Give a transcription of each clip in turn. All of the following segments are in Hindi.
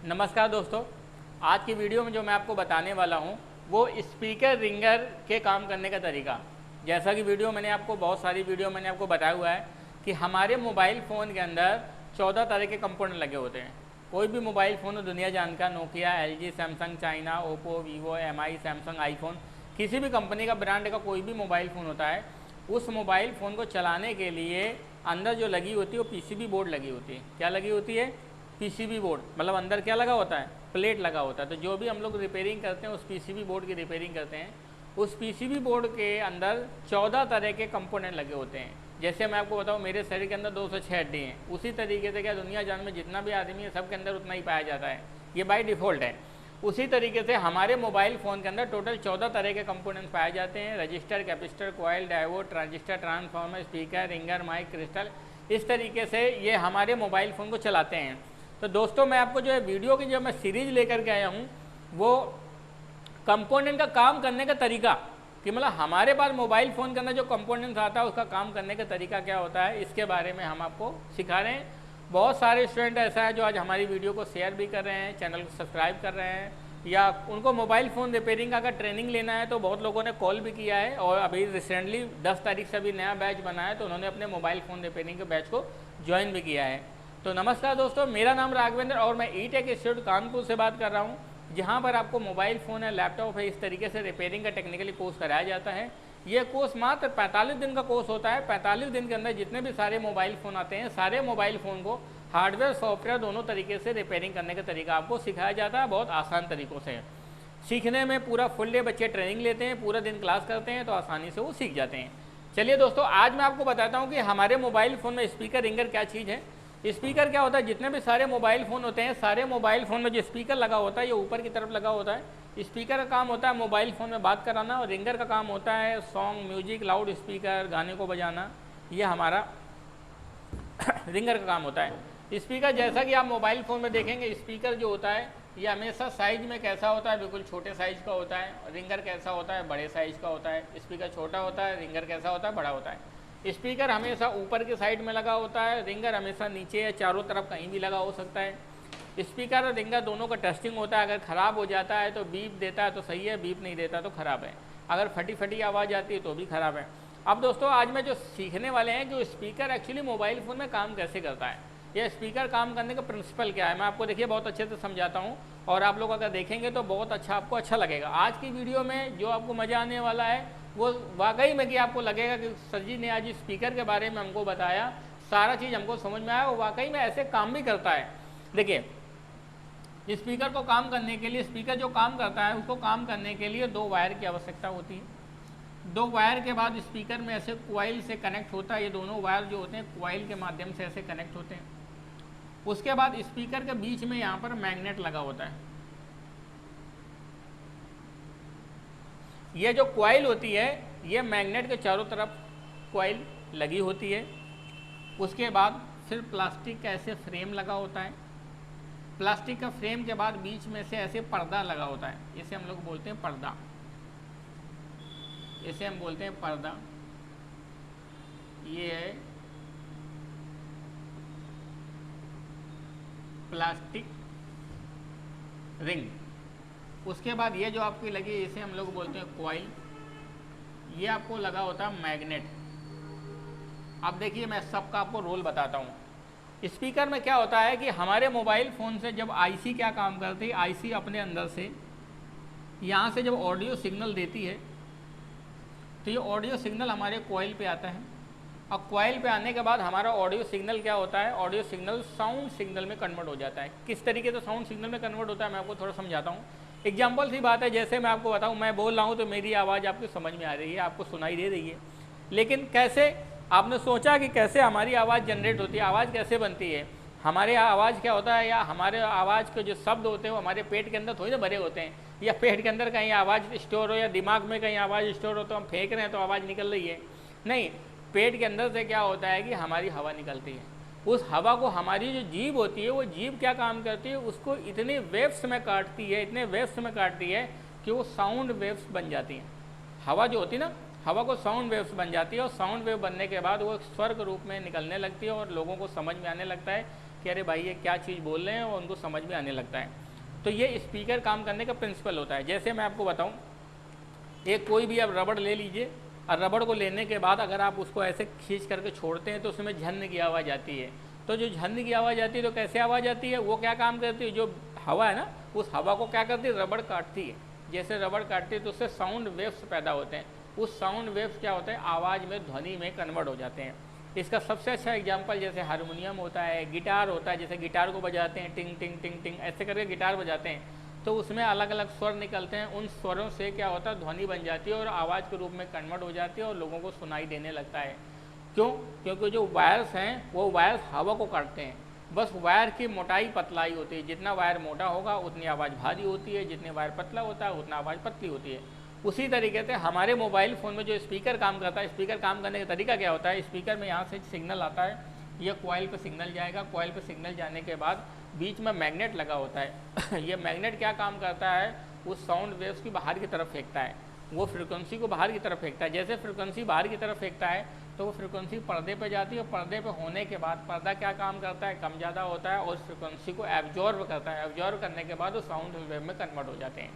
नमस्कार दोस्तों, आज की वीडियो में जो मैं आपको बताने वाला हूँ वो स्पीकर रिंगर के काम करने का तरीका। जैसा कि वीडियो मैंने आपको बहुत सारी वीडियो मैंने आपको बताया हुआ है कि हमारे मोबाइल फ़ोन के अंदर 14 तरह के कंपोनेंट लगे होते हैं। कोई भी मोबाइल फ़ोन दुनिया जान का, Nokia, LG, Samsung, China, Oppo, Vivo, MI, Samsung, iPhone, किसी भी कंपनी का ब्रांड का कोई भी मोबाइल फ़ोन होता है, उस मोबाइल फ़ोन को चलाने के लिए अंदर जो लगी होती है वो पीसीबी बोर्ड लगी होती है। क्या लगी होती है? PCB board. मतलब अंदर क्या लगा होता है? प्लेट लगा होता है। तो जो भी हम लोग रिपेयरिंग करते हैं उस पीसीबी बोर्ड की रिपेयरिंग करते हैं, उस पीसीबी बोर्ड के अंदर 14 तरह के कंपोनेंट लगे होते हैं। जैसे मैं आपको बताऊं, मेरे शरीर के अंदर 206 हड्डी हैं। उसी तरीके से क्या दुनिया जान में जितना भी आदमी है सबके अंदर उतना ही पाया जाता है, ये बाय डिफ़ॉल्ट है। उसी तरीके से हमारे मोबाइल फ़ोन के अंदर टोटल 14 तरह के कंपोनेंट्स पाए जाते हैं। Resistor, capacitor, coil, diode, transistor, transformer, speaker, ringer, mic, crystal, इस तरीके से ये हमारे मोबाइल फ़ोन को चलाते हैं। तो दोस्तों, मैं आपको जो है वीडियो की जो मैं सीरीज़ लेकर के आया हूँ वो कंपोनेंट का काम करने का तरीका, कि मतलब हमारे पास मोबाइल फ़ोन के अंदर जो कंपोनेंट्स आता है उसका काम करने का तरीका क्या होता है, इसके बारे में हम आपको सिखा रहे हैं। बहुत सारे स्टूडेंट ऐसा है जो आज हमारी वीडियो को शेयर भी कर रहे हैं, चैनल को सब्सक्राइब कर रहे हैं, या उनको मोबाइल फ़ोन रिपेयरिंग का अगर ट्रेनिंग लेना है तो बहुत लोगों ने कॉल भी किया है। और अभी रिसेंटली 10 तारीख से अभी नया बैच बना है तो उन्होंने अपने मोबाइल फ़ोन रिपेयरिंग के बैच को ज्वाइन भी किया है। तो नमस्कार दोस्तों, मेरा नाम राघवेंद्र और मैं ई-टेक इंस्टीट्यूट कानपुर से बात कर रहा हूँ, जहाँ पर आपको मोबाइल फ़ोन है, लैपटॉप है, इस तरीके से रिपेयरिंग का टेक्निकली कोर्स कराया जाता है। ये कोर्स मात्र 45 दिन का कोर्स होता है। 45 दिन के अंदर जितने भी सारे मोबाइल फ़ोन आते हैं, सारे मोबाइल फ़ोन को हार्डवेयर सॉफ्टवेयर दोनों तरीके से रिपेयरिंग करने का तरीका आपको सिखाया जाता है, बहुत आसान तरीक़ों से। सीखने में पूरा फुल डे बच्चे ट्रेनिंग लेते हैं, पूरा दिन क्लास करते हैं, तो आसानी से वो सीख जाते हैं। चलिए दोस्तों, आज मैं आपको बताता हूँ कि हमारे मोबाइल फ़ोन में स्पीकर रिंगर क्या चीज़ है। स्पीकर क्या होता है? जितने भी सारे मोबाइल फ़ोन होते हैं, सारे मोबाइल फ़ोन में जो स्पीकर लगा होता है ये ऊपर की तरफ लगा होता है। स्पीकर का काम होता है मोबाइल फ़ोन में बात कराना, और रिंगर का काम होता है सॉन्ग, म्यूजिक, लाउड स्पीकर, गाने को बजाना। ये हमारा रिंगर का काम होता है। स्पीकर, जैसा कि आप मोबाइल फ़ोन में देखेंगे, स्पीकर जो होता है ये हमेशा साइज़ में कैसा होता है? बिल्कुल छोटे साइज़ का होता है। रिंगर कैसा होता है? बड़े साइज़ का होता है। स्पीकर छोटा होता है, रिंगर कैसा होता है? बड़ा होता है। स्पीकर हमेशा ऊपर की साइड में लगा होता है, रिंगर हमेशा नीचे या चारों तरफ कहीं भी लगा हो सकता है। स्पीकर और रिंगर दोनों का टेस्टिंग होता है। अगर ख़राब हो जाता है तो बीप देता है तो सही है, बीप नहीं देता तो ख़राब है। अगर फटी फटी आवाज़ आती है तो भी ख़राब है। अब दोस्तों, आज मैं जो सीखने वाले हैं कि स्पीकर एक्चुअली मोबाइल फ़ोन में काम कैसे करता है, यह स्पीकर काम करने का प्रिंसिपल क्या है, मैं आपको देखिए बहुत अच्छे से समझाता हूँ, और आप लोग अगर देखेंगे तो बहुत अच्छा आपको अच्छा लगेगा। आज की वीडियो में जो आपको मज़ा आने वाला है वो वाकई में कि आपको लगेगा कि सर जी ने आज स्पीकर के बारे में हमको बताया, सारा चीज़ हमको समझ में आया, वो वाकई में ऐसे काम भी करता है। देखिए, स्पीकर को काम करने के लिए, स्पीकर जो काम करता है उसको काम करने के लिए 2 वायर की आवश्यकता होती है। 2 वायर के बाद स्पीकर में ऐसे कॉइल से कनेक्ट होता है। ये दोनों वायर जो होते हैं कॉइल के माध्यम से ऐसे कनेक्ट होते हैं। उसके बाद स्पीकर के बीच में यहाँ पर मैग्नेट लगा होता है। ये जो कॉइल होती है ये मैग्नेट के चारों तरफ कॉइल लगी होती है। उसके बाद फिर प्लास्टिक का ऐसे फ्रेम लगा होता है। प्लास्टिक का फ्रेम के बाद बीच में से ऐसे पर्दा लगा होता है, इसे हम लोग बोलते हैं पर्दा, इसे हम बोलते हैं पर्दा। ये है प्लास्टिक रिंग। उसके बाद ये जो आपकी लगी इसे हम लोग बोलते हैं कॉइल। ये आपको लगा होता है मैग्नेट। अब देखिए, मैं सबका आपको रोल बताता हूँ। स्पीकर में क्या होता है कि हमारे मोबाइल फ़ोन से जब आईसी क्या काम करती है, आईसी अपने अंदर से यहाँ से जब ऑडियो सिग्नल देती है तो ये ऑडियो सिग्नल हमारे कॉइल पे आता है, और कॉइल पे आने के बाद हमारा ऑडियो सिग्नल क्या होता है, ऑडियो सिग्नल साउंड सिग्नल में कन्वर्ट हो जाता है। किस तरीके से साउंड सिग्नल में कन्वर्ट होता है मैं आपको थोड़ा समझाता हूँ। एग्जाम्पल सी बात है, जैसे मैं आपको बताऊँ, मैं बोल रहा हूँ तो मेरी आवाज़ आपको समझ में आ रही है, आपको सुनाई दे रही है, लेकिन कैसे, आपने सोचा कि कैसे हमारी आवाज़ जनरेट होती है, आवाज़ कैसे बनती है? हमारे यहाँ आवाज़ क्या होता है, या हमारे आवाज़ के जो शब्द होते हैं वो हमारे पेट के अंदर थोड़ी ना भरे होते हैं, या पेट के अंदर कहीं आवाज़ स्टोर हो, या दिमाग में कहीं आवाज़ स्टोर हो तो हम फेंक रहे हैं तो आवाज़ निकल रही है। नहीं, पेट के अंदर से क्या होता है कि हमारी हवा निकलती है। उस हवा को हमारी जो जीभ होती है, वो जीभ क्या काम करती है, उसको इतने वेव्स में काटती है, इतने वेव्स में काटती है कि वो साउंड वेव्स बन जाती हैं। हवा जो होती है ना, हवा को साउंड वेव्स बन जाती है, और साउंड वेव बनने के बाद वो स्वर के रूप में निकलने लगती है और लोगों को समझ में आने लगता है कि अरे भाई ये क्या चीज़ बोल रहे हैं, और उनको समझ में आने लगता है। तो ये स्पीकर काम करने का प्रिंसिपल होता है। जैसे मैं आपको बताऊँ, एक कोई भी आप रबड़ ले लीजिए, और रबड़ को लेने के बाद अगर आप उसको ऐसे खींच करके छोड़ते हैं तो उसमें झन्न की आवाज़ आती है। तो जो झन्न की आवाज़ आती है तो कैसे आवाज़ आती है, वो क्या काम करती है, जो हवा है ना, उस हवा को क्या करती है, रबड़ काटती है। जैसे रबड़ काटती है तो उससे साउंड वेव्स पैदा होते हैं। उस साउंड वेव्स क्या होता है, आवाज़ में, ध्वनि में कन्वर्ट हो जाते हैं। इसका सबसे अच्छा एग्जाम्पल जैसे हारमोनियम होता है, गिटार होता है। जैसे गिटार को बजाते हैं, टिंग टिंग टिंग टिंग ऐसे करके गिटार बजाते हैं, तो उसमें अलग अलग स्वर निकलते हैं। उन स्वरों से क्या होता है, ध्वनि बन जाती है और आवाज़ के रूप में कन्वर्ट हो जाती है और लोगों को सुनाई देने लगता है। क्यों? क्योंकि जो वायर्स हैं वो वायर्स हवा को काटते हैं। बस वायर की मोटाई पतलाई होती है, जितना वायर मोटा होगा उतनी आवाज़ भारी होती है, जितने वायर पतला होता है उतना आवाज़ पतली होती है। उसी तरीके से हमारे मोबाइल फ़ोन में जो स्पीकर काम करता है, स्पीकर काम करने का तरीका क्या होता है, स्पीकर में यहाँ से सिग्नल आता है, ये कॉइल पे सिग्नल जाएगा, कॉइल पे सिग्नल जाने के बाद बीच में मैग्नेट लगा होता है। ये मैग्नेट क्या काम करता है, उस साउंड वेव्स की बाहर की तरफ फेंकता है, वो फ्रिक्वेंसी को बाहर की तरफ फेंकता है। जैसे फ्रिक्वेंसी बाहर की तरफ फेंकता है तो वो फ्रिक्वेंसी पर्दे पे जाती है, और पर्दे पे होने के बाद पर्दा क्या काम करता है, कम ज़्यादा होता है और उस फ्रिक्वेंसी को एब्जॉर्ब करता है। एब्जॉर्ब करने के बाद वो साउंड वेव में कन्वर्ट हो जाते हैं।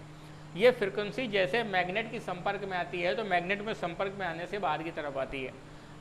ये फ्रिक्वेंसी जैसे मैग्नेट की संपर्क में आती है तो मैग्नेट में संपर्क में आने से बाहर की तरफ आती है।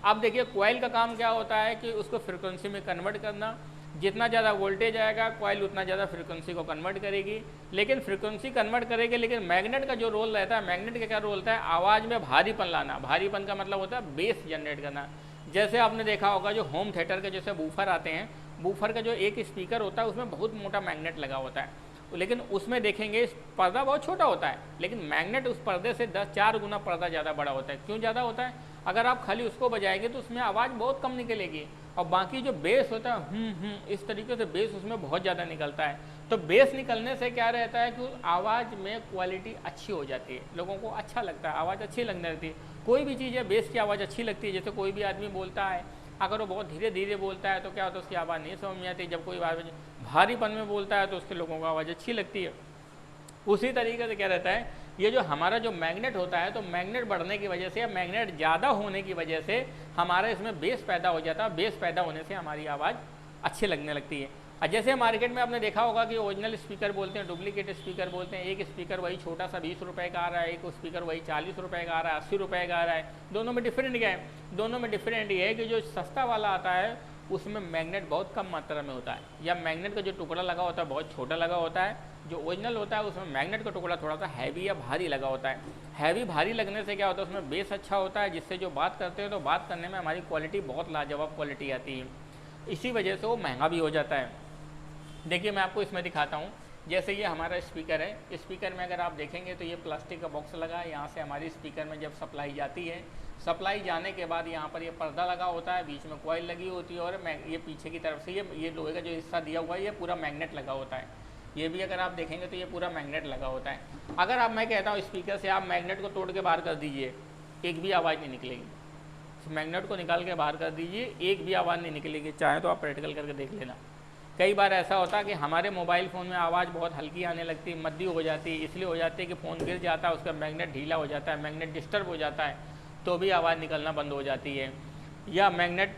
अब देखिए कॉइल का काम क्या होता है कि उसको फ्रिक्वेंसी में कन्वर्ट करना। जितना ज़्यादा वोल्टेज आएगा कॉइल उतना ज़्यादा फ्रिक्वेंसी को कन्वर्ट करेगी, लेकिन फ्रिक्वेंसी कन्वर्ट करेगी, लेकिन मैग्नेट का जो रोल रहता है, मैग्नेट का क्या रोल होता है, आवाज़ में भारीपन लाना। भारीपन का मतलब होता है बेस जनरेट करना। जैसे आपने देखा होगा जो होम थिएटर के जैसे बूफर आते हैं, बूफर का जो एक स्पीकर होता है उसमें बहुत मोटा मैग्नेट लगा होता है, लेकिन उसमें देखेंगे पर्दा बहुत छोटा होता है, लेकिन मैग्नेट उस पर्दे से 4 गुना पर्दा ज़्यादा बड़ा होता है। क्यों ज़्यादा होता है? अगर आप खाली उसको बजाएंगे तो उसमें आवाज़ बहुत कम निकलेगी, और बाकी जो बेस होता है इस तरीके से बेस उसमें बहुत ज़्यादा निकलता है। तो बेस निकलने से क्या रहता है कि आवाज़ में क्वालिटी अच्छी हो जाती है, लोगों को अच्छा लगता है, आवाज़ अच्छी लगने लगती है। कोई भी चीज़ है बेस की आवाज़ अच्छी लगती है। जैसे कोई भी आदमी बोलता है, अगर वो बहुत धीरे धीरे बोलता है तो क्या होता है, उसकी आवाज़ नहीं समझ में आती। जब कोई आवाज़ भारीपन में बोलता है तो उसके लोगों को आवाज़ अच्छी लगती है। उसी तरीके से क्या रहता है, ये जो हमारा जो मैग्नेट होता है, तो मैग्नेट बढ़ने की वजह से या मैग्नेट ज़्यादा होने की वजह से हमारा इसमें बेस पैदा हो जाता है। बेस पैदा होने से हमारी आवाज़ अच्छी लगने लगती है। और जैसे मार्केट में आपने देखा होगा कि ओरिजिनल स्पीकर बोलते हैं, डुप्लीकेट स्पीकर बोलते हैं। एक स्पीकर वही छोटा सा 20 रुपये का आ रहा है, एक स्पीकर वही 40 रुपये का आ रहा है, 80 रुपये का आ रहा है। दोनों में डिफरेंट क्या है? दोनों में डिफरेंट ये है कि जो सस्ता वाला आता है उसमें मैग्नेट बहुत कम मात्रा में होता है, या मैग्नेट का जो टुकड़ा लगा होता है बहुत छोटा लगा होता है। जो ओरिजिनल होता है उसमें मैग्नेट का टुकड़ा थोड़ा सा हैवी या भारी लगा होता है। हैवी भारी लगने से क्या होता है, उसमें बेस अच्छा होता है, जिससे जो बात करते हैं तो बात करने में हमारी क्वालिटी बहुत लाजवाब क्वालिटी आती है। इसी वजह से वो महंगा भी हो जाता है। देखिए मैं आपको इसमें दिखाता हूँ। जैसे ये हमारा स्पीकर है, स्पीकर में अगर आप देखेंगे तो ये प्लास्टिक का बॉक्स लगा है। यहाँ से हमारी स्पीकर में जब सप्लाई जाती है, सप्लाई जाने के बाद यहाँ पर ये पर्दा लगा होता है, बीच में कॉइल लगी होती है, और ये पीछे की तरफ से ये लोहे का जो हिस्सा दिया हुआ है ये पूरा मैग्नेट लगा होता है। ये भी अगर आप देखेंगे तो ये पूरा मैग्नेट लगा होता है। अगर आप, मैं कहता हूँ स्पीकर से आप मैग्नेट को तोड़ के बाहर कर दीजिए, एक भी आवाज़ नहीं निकलेगी। मैग्नेट को निकाल के बाहर कर दीजिए, एक भी आवाज़ नहीं निकलेगी। चाहे तो आप प्रैक्टिकल करके देख लेना। कई बार ऐसा होता है कि हमारे मोबाइल फ़ोन में आवाज़ बहुत हल्की आने लगती है, मद्दी हो जाती है। इसलिए हो जाती है कि फ़ोन गिर जाता है, उसका मैग्नेट ढीला हो जाता है, मैग्नेट डिस्टर्ब हो जाता है, तो भी आवाज़ निकलना बंद हो जाती है। या मैग्नेट,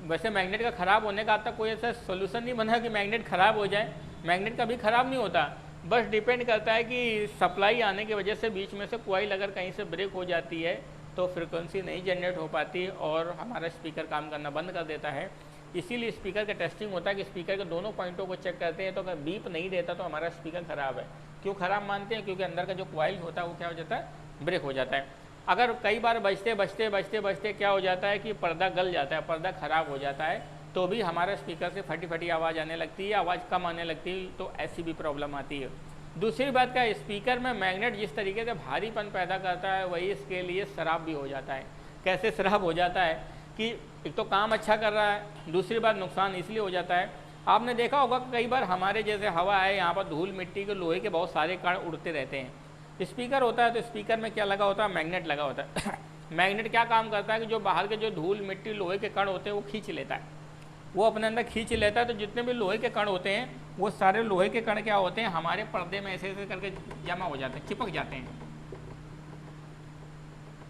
वैसे मैग्नेट का ख़राब होने का अब तक कोई ऐसा सोल्यूशन नहीं बना कि मैग्नेट ख़राब हो जाए। मैग्नेट कभी ख़राब नहीं होता, बस डिपेंड करता है कि सप्लाई आने की वजह से बीच में से कॉइल अगर कहीं से ब्रेक हो जाती है तो फ्रिक्वेंसी नहीं जनरेट हो पाती और हमारा स्पीकर काम करना बंद कर देता है। इसीलिए स्पीकर का टेस्टिंग होता है कि स्पीकर के दोनों पॉइंटों को चेक करते हैं, तो अगर बीप नहीं देता तो हमारा स्पीकर ख़राब है। क्यों ख़राब मानते हैं? क्योंकि अंदर का जो कॉइल होता है वो क्या हो जाता है, ब्रेक हो जाता है। अगर कई बार बजते बजते क्या हो जाता है कि पर्दा गल जाता है, पर्दा ख़राब हो जाता है, तो भी हमारे स्पीकर से फटी फटी आवाज़ आने लगती है, आवाज़ कम आने लगती है, तो ऐसी भी प्रॉब्लम आती है। दूसरी बात क्या है, स्पीकर में मैग्नेट जिस तरीके से भारीपन पैदा करता है वही इसके लिए शराब भी हो जाता है। कैसे शराब हो जाता है कि एक तो काम अच्छा कर रहा है, दूसरी बात नुकसान इसलिए हो जाता है, आपने देखा होगा कई बार हमारे जैसे हवा है यहाँ पर धूल मिट्टी के लोहे के बहुत सारे कण उड़ते रहते हैं। स्पीकर होता है तो स्पीकर में क्या लगा होता है, मैग्नेट लगा होता है। मैग्नेट क्या काम करता है कि जो बाहर के जो धूल मिट्टी लोहे के कण होते हैं वो खींच लेता है, वो अपने अंदर खींच लेता है। तो जितने भी लोहे के कण होते हैं वो सारे लोहे के कण क्या होते हैं, हमारे पर्दे में ऐसे ऐसे करके जमा हो जाते हैं, चिपक जाते हैं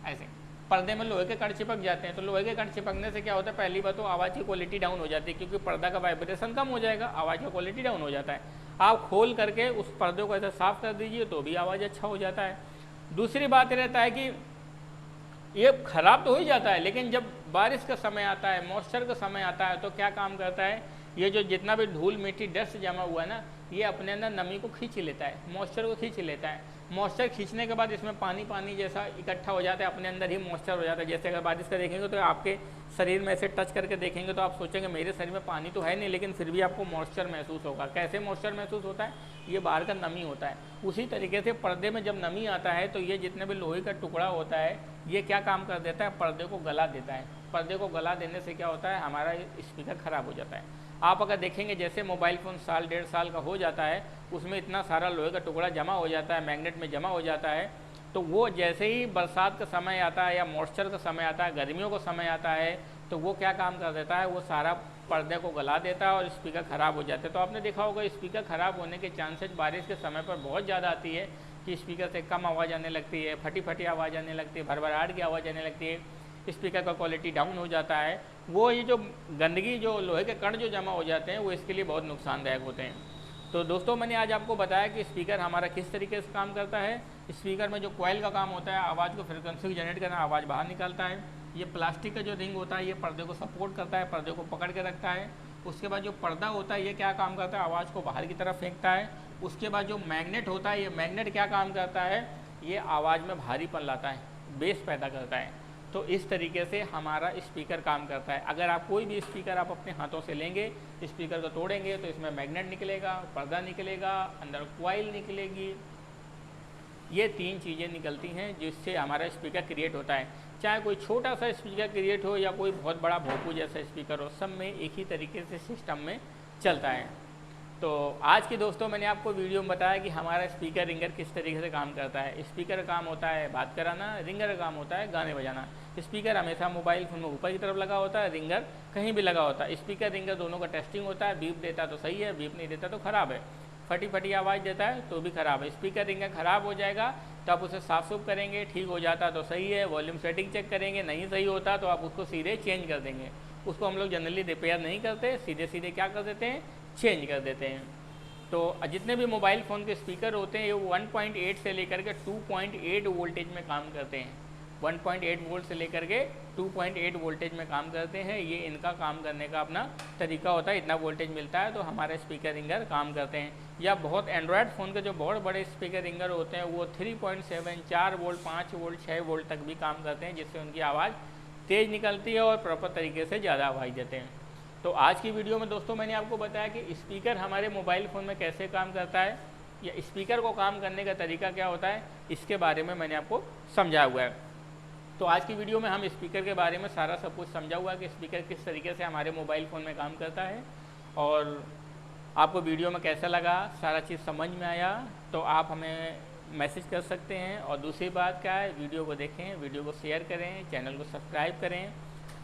ऐसे। पर्दे में लोहे के कण चिपक जाते हैं। तो लोहे के कण चिपकने से क्या होता है, पहली बात तो आवाज़ की क्वालिटी डाउन हो जाती है, क्योंकि पर्दा का वाइब्रेशन कम हो जाएगा, आवाज़ का क्वालिटी डाउन हो जाता है। आप खोल करके उस पर्दे को ऐसे साफ कर दीजिए तो भी आवाज़ अच्छा हो जाता है। दूसरी बात रहता है कि ये खराब तो हो ही जाता है, लेकिन जब बारिश का समय आता है, मॉइस्चर का समय आता है, तो क्या काम करता है, ये जो जितना भी धूल मिट्टी डस्ट जमा हुआ है ना, ये अपने अंदर नमी को खींच लेता है, मॉइस्चर को खींच लेता है। मॉइस्चर खींचने के बाद इसमें पानी पानी जैसा इकट्ठा हो जाता है, अपने अंदर ही मॉइस्चर हो जाता है। जैसे अगर बारिश का देखेंगे तो आपके शरीर में ऐसे टच करके देखेंगे तो आप सोचेंगे मेरे शरीर में पानी तो है नहीं, लेकिन फिर भी आपको मॉइस्चर महसूस होगा। कैसे मॉइस्चर महसूस होता है, ये बाहर का नमी होता है। उसी तरीके से पर्दे में जब नमी आता है तो ये जितने भी लोहे का टुकड़ा होता है, ये क्या काम कर देता है, पर्दे को गला देता है। पर्दे को गला देने से क्या होता है, हमारा स्पीकर ख़राब हो जाता है। आप अगर देखेंगे जैसे मोबाइल फ़ोन साल 1.5 साल का हो जाता है, उसमें इतना सारा लोहे का टुकड़ा जमा हो जाता है, मैग्नेट में जमा हो जाता है, तो वो जैसे ही बरसात का समय आता है या मॉइस्चर का समय आता है, गर्मियों का समय आता है, तो वो क्या काम कर देता है, वो सारा पर्दे को गला देता है और स्पीकर ख़राब हो जाता है। तो आपने देखा होगा स्पीकर ख़राब होने के चांसेस बारिश के समय पर बहुत ज़्यादा आती है कि स्पीकर से कम आवाज़ आने लगती है, फटी फटी आवाज़ आने लगती है, भरभराहट की आवाज़ आने लगती है, स्पीकर का क्वालिटी डाउन हो जाता है। वो ये जो गंदगी, जो लोहे के कण जो जमा हो जाते हैं, वो इसके लिए बहुत नुकसानदायक होते हैं। तो दोस्तों मैंने आज आपको बताया कि स्पीकर हमारा किस तरीके से काम करता है। स्पीकर में जो कॉइल का काम होता है, आवाज़ को फ्रिक्वेंसी को जनरेट करना, आवाज़ बाहर निकालता है। ये प्लास्टिक का जो रिंग होता है, ये पर्दे को सपोर्ट करता है, पर्दे को पकड़ के रखता है। उसके बाद जो पर्दा होता है, ये क्या काम करता है, आवाज़ को बाहर की तरफ फेंकता है। उसके बाद जो मैग्नेट होता है, ये मैग्नेट क्या काम करता है, ये आवाज़ में भारीपन लाता है, बेस पैदा करता है। तो इस तरीके से हमारा स्पीकर काम करता है। अगर आप कोई भी स्पीकर आप अपने हाथों से लेंगे, स्पीकर को तोड़ेंगे तो इसमें मैग्नेट निकलेगा, पर्दा निकलेगा, अंदर कॉइल निकलेगी। ये 3 चीज़ें निकलती हैं जिससे हमारा स्पीकर क्रिएट होता है। चाहे कोई छोटा सा स्पीकर क्रिएट हो या कोई बहुत बड़ा भोंपू जैसा स्पीकर हो, सब में एक ही तरीके से सिस्टम में चलता है। तो आज की दोस्तों मैंने आपको वीडियो में बताया कि हमारा स्पीकर रिंगर किस तरीके से काम करता है। स्पीकर का काम होता है बात कराना, रिंगर का काम होता है गाने बजाना। स्पीकर हमेशा मोबाइल फ़ोन में ऊपर की तरफ लगा होता है, रिंगर कहीं भी लगा होता है। स्पीकर रिंगर दोनों का टेस्टिंग होता है, बीप देता तो सही है, बीप नहीं देता तो ख़राब है, फटी फटी आवाज़ देता है तो भी ख़राब है। स्पीकर रिंगर ख़राब हो जाएगा तो आप उसे साफ सुफ करेंगे, ठीक हो जाता तो सही है, वॉल्यूम सेटिंग चेक करेंगे, नहीं सही होता तो आप उसको सीधे चेंज कर देंगे। उसको हम लोग जनरली रिपेयर नहीं करते, सीधे सीधे क्या कर देते हैं, चेंज कर देते हैं। तो जितने भी मोबाइल फ़ोन के स्पीकर होते हैं, ये 1.8 से लेकर के 2.8 वोल्टेज में काम करते हैं। 1.8 वोल्ट से लेकर के 2.8 वोल्टेज में काम करते हैं। ये इनका काम करने का अपना तरीका होता है। इतना वोल्टेज मिलता है तो हमारे स्पीकर रिंगर काम करते हैं। या बहुत एंड्रॉयड फ़ोन के जो बहुत बड़े स्पीकर रिंगर होते हैं, वो 3.7, 4 वोल्ट, 5 वोल्ट, 6 वोल्ट तक भी काम करते हैं, जिससे उनकी आवाज़ तेज़ निकलती है और प्रॉपर तरीके से ज़्यादा आवाज़ देते हैं। तो आज की वीडियो में दोस्तों मैंने आपको बताया कि स्पीकर हमारे मोबाइल फ़ोन में कैसे काम करता है, या स्पीकर को काम करने का तरीका क्या होता है, इसके बारे में मैंने आपको समझाया हुआ है। तो आज की वीडियो में हम स्पीकर के बारे में सारा सब कुछ समझा हुआ है कि स्पीकर किस तरीके से हमारे मोबाइल फ़ोन में काम करता है। और आपको वीडियो में कैसा लगा, सारा चीज़ समझ में आया तो आप हमें मैसेज कर सकते हैं। और दूसरी बात क्या है, वीडियो को देखें, वीडियो को शेयर करें, चैनल को सब्सक्राइब करें।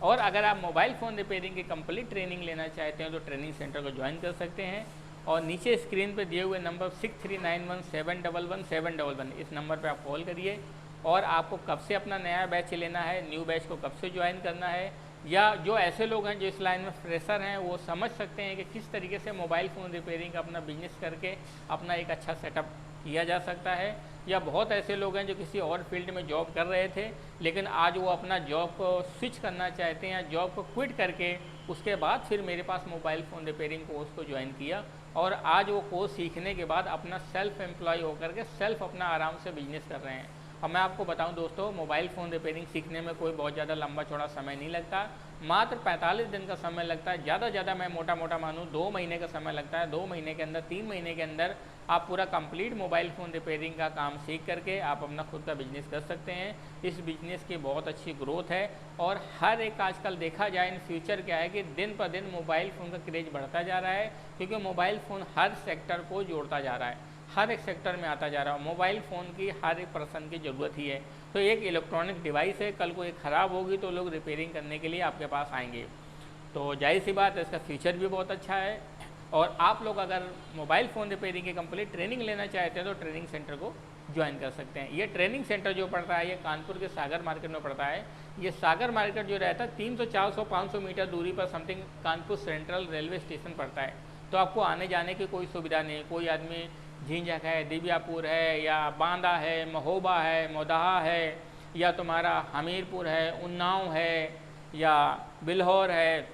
और अगर आप मोबाइल फ़ोन रिपेयरिंग की कंप्लीट ट्रेनिंग लेना चाहते हैं तो ट्रेनिंग सेंटर को ज्वाइन कर सकते हैं। और नीचे स्क्रीन पर दिए हुए नंबर 6391711711, इस नंबर पर आप कॉल करिए। और आपको कब से अपना नया बैच लेना है, न्यू बैच को कब से ज्वाइन करना है, या जो ऐसे लोग हैं जो इस लाइन में फ्रेशर हैं, वो समझ सकते हैं कि किस तरीके से मोबाइल फ़ोन रिपेयरिंग का अपना बिजनेस करके अपना एक अच्छा सेटअप किया जा सकता है। या बहुत ऐसे लोग हैं जो किसी और फील्ड में जॉब कर रहे थे, लेकिन आज वो अपना जॉब को स्विच करना चाहते हैं, या जॉब को क्विट करके उसके बाद फिर मेरे पास मोबाइल फ़ोन रिपेयरिंग कोर्स को ज्वाइन किया। और आज वो कोर्स सीखने के बाद अपना सेल्फ एम्प्लॉय होकर के सेल्फ अपना आराम से बिजनेस कर रहे हैं। और मैं आपको बताऊं दोस्तों, मोबाइल फ़ोन रिपेयरिंग सीखने में कोई बहुत ज़्यादा लंबा चौड़ा समय नहीं लगता, मात्र 45 दिन का समय लगता है। ज़्यादा मैं मोटा मानूँ 2 महीने का समय लगता है। 2 महीने के अंदर, 3 महीने के अंदर आप पूरा कंप्लीट मोबाइल फ़ोन रिपेयरिंग का काम सीख करके आप अपना खुद का बिजनेस कर सकते हैं। इस बिजनेस की बहुत अच्छी ग्रोथ है। और हर एक आजकल देखा जाए इन फ्यूचर क्या है कि दिन पर दिन मोबाइल फ़ोन का क्रेज़ बढ़ता जा रहा है, क्योंकि मोबाइल फ़ोन हर सेक्टर को जोड़ता जा रहा है, हर एक सेक्टर में आता जा रहा है। मोबाइल फ़ोन की हर एक पर्सन की ज़रूरत ही है। तो एक इलेक्ट्रॉनिक डिवाइस है, कल को एक ख़राब होगी तो लोग रिपेयरिंग करने के लिए आपके पास आएंगे। तो जाहिर सी बात है, इसका फ्यूचर भी बहुत अच्छा है। और आप लोग अगर मोबाइल फ़ोन रिपेयरिंग की कंप्लीट ट्रेनिंग लेना चाहते हैं तो ट्रेनिंग सेंटर को ज्वाइन कर सकते हैं। ये ट्रेनिंग सेंटर जो पड़ता है ये कानपुर के सागर मार्केट में पड़ता है। ये सागर मार्केट जो रहता है 300, 400, 500 मीटर दूरी पर something Kanpur central railway station पड़ता है। तो आपको आने जाने की कोई सुविधा नहीं। कोई आदमी झींझक है, दिव्यापुर है, या बांदा है, महोबा है, मोदहा है, या तुम्हारा हमीरपुर है, उन्नाव है, या बिल्हौर है,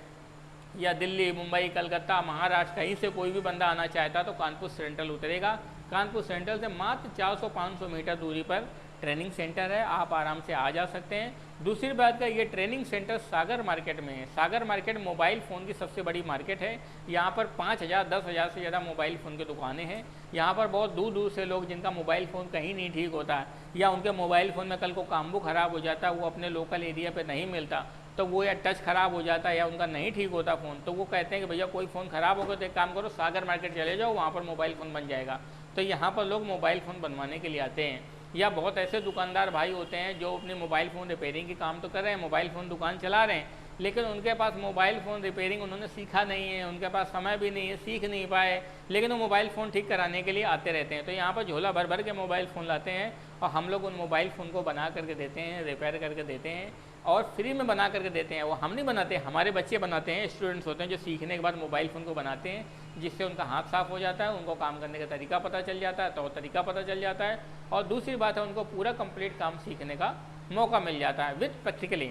या दिल्ली, मुंबई, कलकत्ता, महाराष्ट्र, कहीं से कोई भी बंदा आना चाहता तो कानपुर सेंट्रल उतरेगा। कानपुर सेंट्रल से मात्र 400-500 मीटर दूरी पर ट्रेनिंग सेंटर है, आप आराम से आ जा सकते हैं। दूसरी बात का ये ट्रेनिंग सेंटर सागर मार्केट में है। सागर मार्केट मोबाइल फ़ोन की सबसे बड़ी मार्केट है। यहाँ पर 5,000, 10,000 से ज़्यादा मोबाइल फ़ोन की दुकानें हैं। यहाँ पर बहुत दूर दूर से लोग जिनका मोबाइल फ़ोन कहीं नहीं ठीक होता या उनके मोबाइल फ़ोन में कल को काम्बू ख़राब हो जाता है, वो अपने लोकल एरिया पर नहीं मिलता, तो वो या टच ख़राब हो जाता है या उनका नहीं ठीक होता फ़ोन, तो वो कहते हैं कि भैया कोई फ़ोन ख़राब हो गया तो एक काम करो सागर मार्केट चले जाओ, वहाँ पर मोबाइल फ़ोन बन जाएगा। तो यहाँ पर लोग मोबाइल फ़ोन बनवाने के लिए आते हैं। या बहुत ऐसे दुकानदार भाई होते हैं जो अपने मोबाइल फ़ोन रिपेयरिंग के काम तो कर रहे हैं, मोबाइल फ़ोन दुकान चला रहे हैं, लेकिन उनके पास मोबाइल फ़ोन रिपेयरिंग उन्होंने सीखा नहीं है, उनके पास समय भी नहीं है, सीख नहीं पाए, लेकिन वो मोबाइल फ़ोन ठीक कराने के लिए आते रहते हैं। तो यहाँ पर झोला भर भर के मोबाइल फ़ोन लाते हैं और हम लोग उन मोबाइल फ़ोन को बना करके देते हैं, रिपेयर करके देते हैं और फ्री में बना करके देते हैं। वो हम नहीं बनाते, हमारे बच्चे बनाते हैं, स्टूडेंट्स होते हैं जो सीखने के बाद मोबाइल फ़ोन को बनाते हैं, जिससे उनका हाथ साफ़ हो जाता है, उनको काम करने का तरीका पता चल जाता है, तो तरीका पता चल जाता है, और दूसरी बात है उनको पूरा कंप्लीट काम सीखने का मौका मिल जाता है विद प्रैक्टिकली।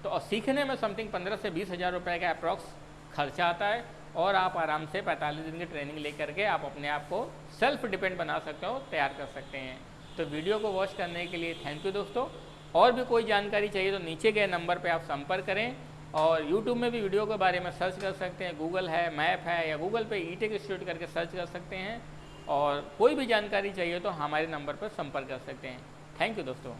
तो और सीखने में समथिंग 15 से 20 हज़ार रुपये का अप्रॉक्स खर्चा आता है और आप आराम से 45 दिन की ट्रेनिंग ले करके आप अपने आप को सेल्फ डिपेंड बना सकते हो, तैयार कर सकते हैं। तो वीडियो को वॉच करने के लिए थैंक यू दोस्तों। और भी कोई जानकारी चाहिए तो नीचे गए नंबर पे आप संपर्क करें, और YouTube में भी वीडियो के बारे में सर्च कर सकते हैं, गूगल है, मैप है, या गूगल पे ई-टेक इंस्टीट्यूट करके सर्च कर सकते हैं। और कोई भी जानकारी चाहिए तो हमारे नंबर पर संपर्क कर सकते हैं। थैंक यू दोस्तों।